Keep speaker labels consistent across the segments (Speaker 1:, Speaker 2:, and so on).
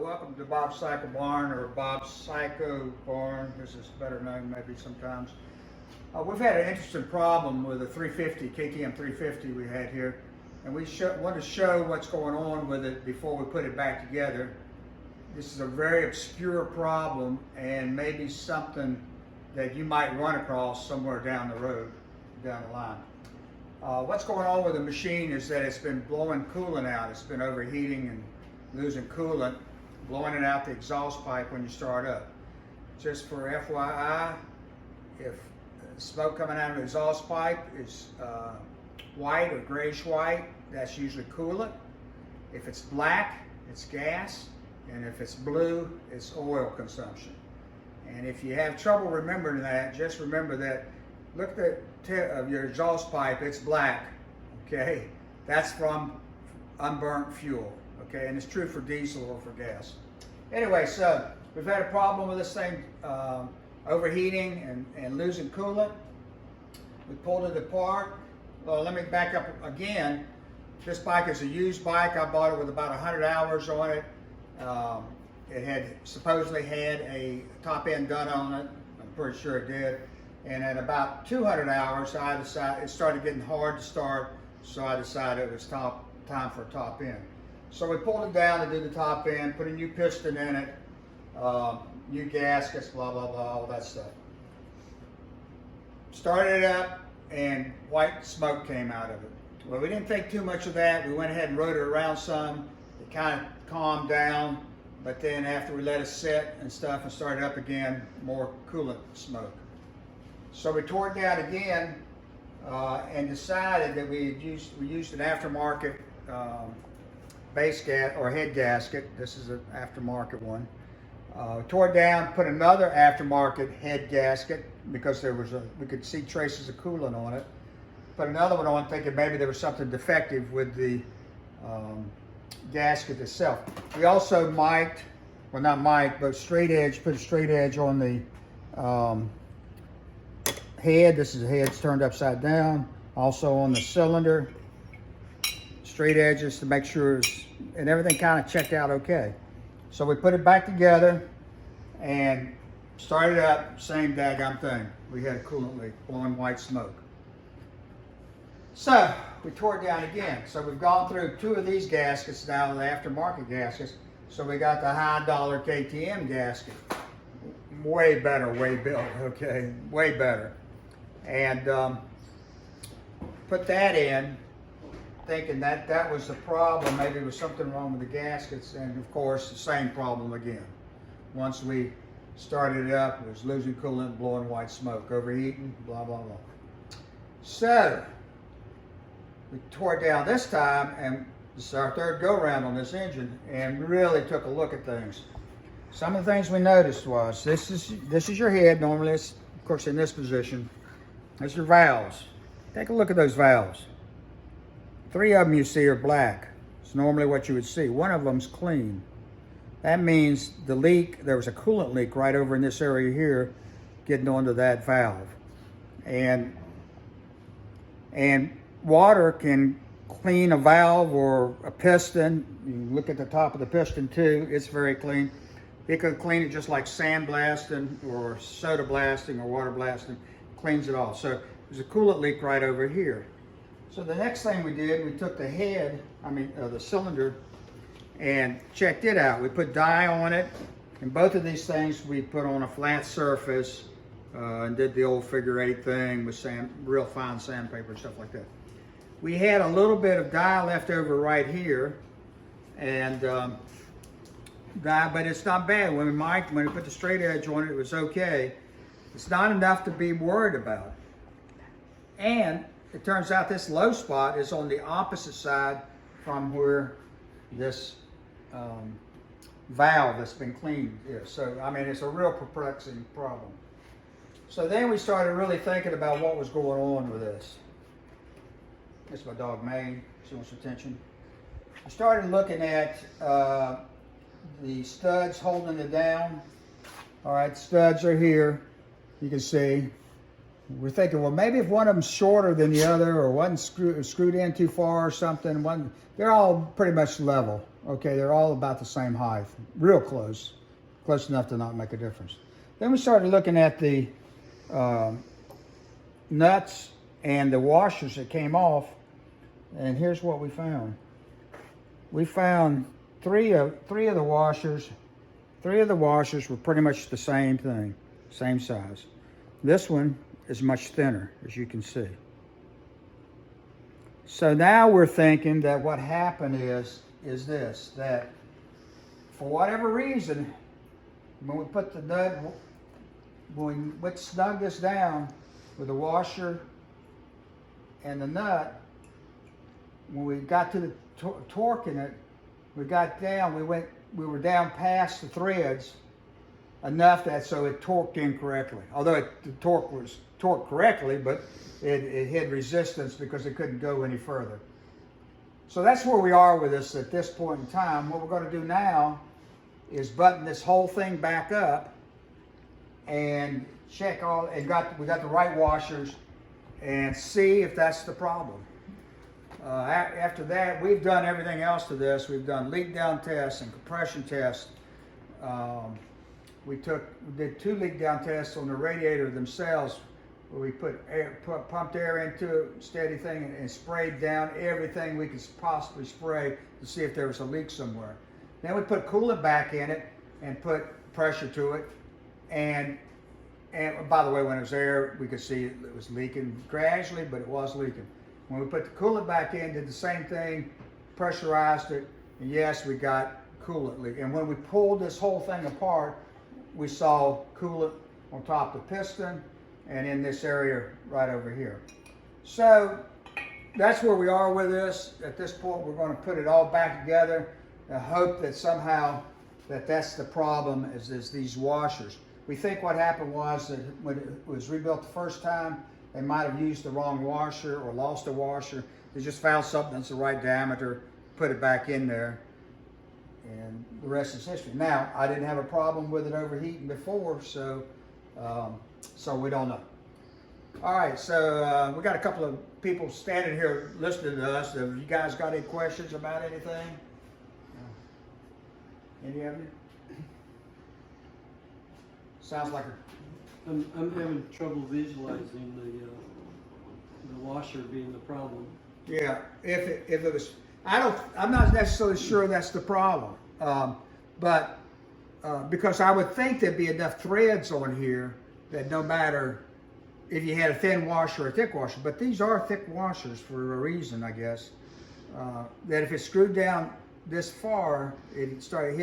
Speaker 1: welcome to Bob's Cycle Barn, or Bob's Psycho Barn, as it's better known maybe sometimes. We've had an interesting problem with a 350, KTM 350 we had here, and we want to show what's going on with it before we put it back together. This is a very obscure problem and maybe something that you might run across somewhere down the road, down the line. What's going on with the machine is that it's been blowing coolant out. It's been overheating and losing coolant, blowing it out the exhaust pipe when you start up. Just for FYI, if smoke coming out of the exhaust pipe is white or grayish white, that's usually coolant. If it's black, it's gas. And if it's blue, it's oil consumption. And if you have trouble remembering that, just remember that, look at the tip of your exhaust pipe, it's black, okay? That's from unburnt fuel, okay? And it's true for diesel or for gas. Anyway, so we've had a problem with this thing overheating and losing coolant. We pulled it apart. Well, let me back up again. This bike is a used bike. I bought it with about 100 hours on it. It had supposedly had a top end done on it. I'm pretty sure it did. And at about 200 hours, I decided it started getting hard to start, so I decided it was time for a top end. So we pulled it down to do the top end, put a new piston in it, new gaskets, blah, blah, blah, all that stuff. Started it up, and white smoke came out of it. Well, we didn't think too much of that. We went ahead and rode it around some. It kind of calmed down, but then after we let it sit and stuff and started up again, more coolant smoke. So we tore it down again and decided that we used an aftermarket base gas or head gasket. This is an aftermarket one. Tore it down, put another aftermarket head gasket because we could see traces of coolant on it. Put another one on, thinking maybe there was something defective with the gasket itself. We also mic'd, well not mic'd, but straight edge, put a straight edge on the head. This is the head's turned upside down. Also on the cylinder, straight edges to make sure and everything kind of checked out okay. So we put it back together and started up, same daggum thing. We had a coolant leak, blowing white smoke. So we tore it down again. So we've gone through two of these gaskets now, the aftermarket gaskets. So we got the high dollar KTM gasket. Way better, way built, okay, way better. And put that in, thinking that was the problem. Maybe there was something wrong with the gaskets, and of course the same problem again. Once we started it up, it was losing coolant, blowing white smoke, overheating, blah, blah, blah. So we tore it down this time, and this is our third go-round on this engine, and really took a look at things. Some of the things we noticed was, this is your head. Normally it's, of course, in this position. There's your valves. Take a look at those valves. 3 of them you see are black. It's normally what you would see. One of them's clean. That means the leak, there was a coolant leak right over in this area here, getting onto that valve. And water can clean a valve or a piston. You look at the top of the piston too, it's very clean. It can clean it just like sand blasting or soda blasting or water blasting. Cleans it all. So there's a coolant leak right over here. So the next thing we did, we took the head, the cylinder, and checked it out. We put dye on it, and both of these things we put on a flat surface and did the old figure 8 thing with real fine sandpaper and stuff like that. We had a little bit of dye left over right here, and dye, but it's not bad. When we put the straight edge on it, it was okay. It's not enough to be worried about. And it turns out this low spot is on the opposite side from where this valve that's been cleaned is. So, it's a real perplexing problem. So then we started really thinking about what was going on with this. This is my dog May, she wants attention. I started looking at the studs holding it down. All right, studs are here, you can see. we're thinking, well, maybe if one of them's shorter than the other, or one's screwed in too far or something, they're all pretty much level. Okay, they're all about the same height, real close enough to not make a difference. Then we started looking at the nuts and the washers that came off, and here's what we found. We found three of the washers. Three of the washers were pretty much the same thing, same size. This one is much thinner, as you can see. So now we're thinking that what happened is this, that for whatever reason, when we put the nut, when we snug this down with the washer and the nut, when we got to the torquing it, we got down, we were down past the threads enough that so it torqued incorrectly. Although the torque was torqued correctly, but it had resistance because it couldn't go any further. So that's where we are with this at this point in time. What we're going to do now is button this whole thing back up and check all, and we got the right washers, and see if that's the problem. After that, we've done everything else to this. We've done leak down tests and compression tests. We did 2 leak down tests on the radiator themselves, where we pumped air into a steady thing and sprayed down everything we could possibly spray to see if there was a leak somewhere. Then we put coolant back in it and put pressure to it. And by the way, when it was there, we could see it was leaking gradually, but it was leaking. When we put the coolant back in, did the same thing, pressurized it, and yes, we got coolant leak. And when we pulled this whole thing apart, we saw coolant on top of the piston and in this area right over here. So that's where we are with this. At this point, we're going to put it all back together and hope that somehow that's the problem, is these washers. We think what happened was that when it was rebuilt the first time, they might have used the wrong washer or lost a washer. They just found something that's the right diameter, put it back in there, and the rest is history. Now, I didn't have a problem with it overheating before, so we don't know. All right, so we got a couple of people standing here listening to us. Have you guys got any questions about anything? Any of you? Sounds like
Speaker 2: I'm having trouble visualizing the washer being the problem.
Speaker 1: yeah. If it was, I'm not necessarily sure that's the problem, but because I would think there'd be enough threads on here that no matter if you had a thin washer or a thick washer, but these are thick washers for a reason, I guess. That if it's screwed down this far, it started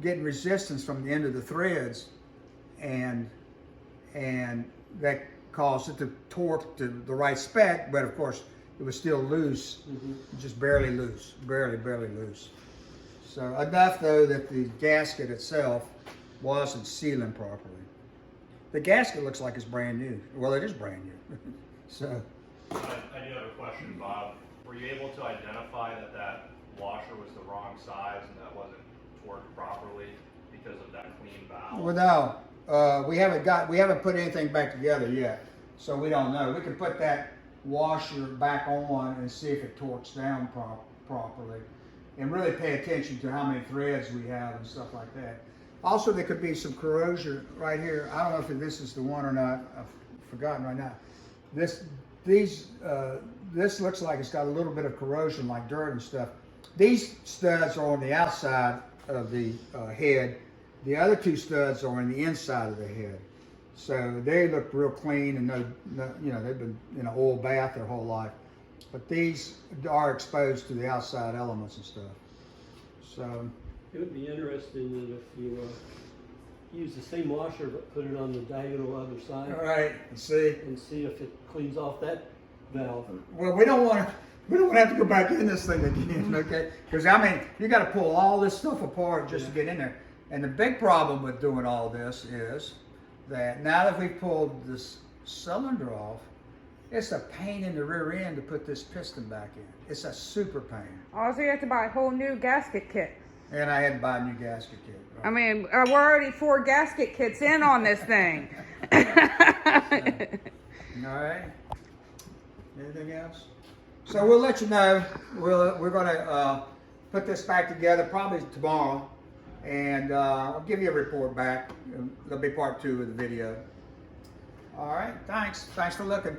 Speaker 1: getting resistance from the end of the threads, and that caused it to torque to the right spec, but of course it was still loose, just barely loose, barely loose. So enough though that the gasket itself wasn't sealing properly. The gasket looks like it's brand new. Well, it is brand new. So.
Speaker 3: I do have a question, Bob. Were you able to identify that washer was the wrong size and that wasn't torqued properly because of that clean valve?
Speaker 1: Well, no, we haven't put anything back together yet, so we don't know. We can put that washer back on and see if it torques down properly, and really pay attention to how many threads we have and stuff like that. Also, there could be some corrosion right here. I don't know if this is the one or not. I've forgotten right now. This looks like it's got a little bit of corrosion, like dirt and stuff. These studs are on the outside of the head. The other 2 studs are on the inside of the head. So they look real clean, and they've been in an oil bath their whole life. But these are exposed to the outside elements and stuff. So
Speaker 2: It would be interesting that if you use the same washer but put it on the diagonal other side.
Speaker 1: all right, let's see.
Speaker 2: And see if it cleans off that valve.
Speaker 1: Well, we don't want to have to go back in this thing again, okay? Because I mean, you got to pull all this stuff apart just to get in there. And the big problem with doing all this is that now that we've pulled this cylinder off, it's a pain in the rear end to put this piston back in. It's a super pain.
Speaker 4: Also, you have to buy a whole new gasket kit.
Speaker 1: And I had to buy a new gasket kit. Right?
Speaker 4: I mean, we're already 4 gasket kits in on this thing.
Speaker 1: All right. Anything else? So we'll let you know. We're gonna put this back together probably tomorrow, and I'll give you a report back. There'll be part 2 of the video. All right. Thanks. Thanks for looking.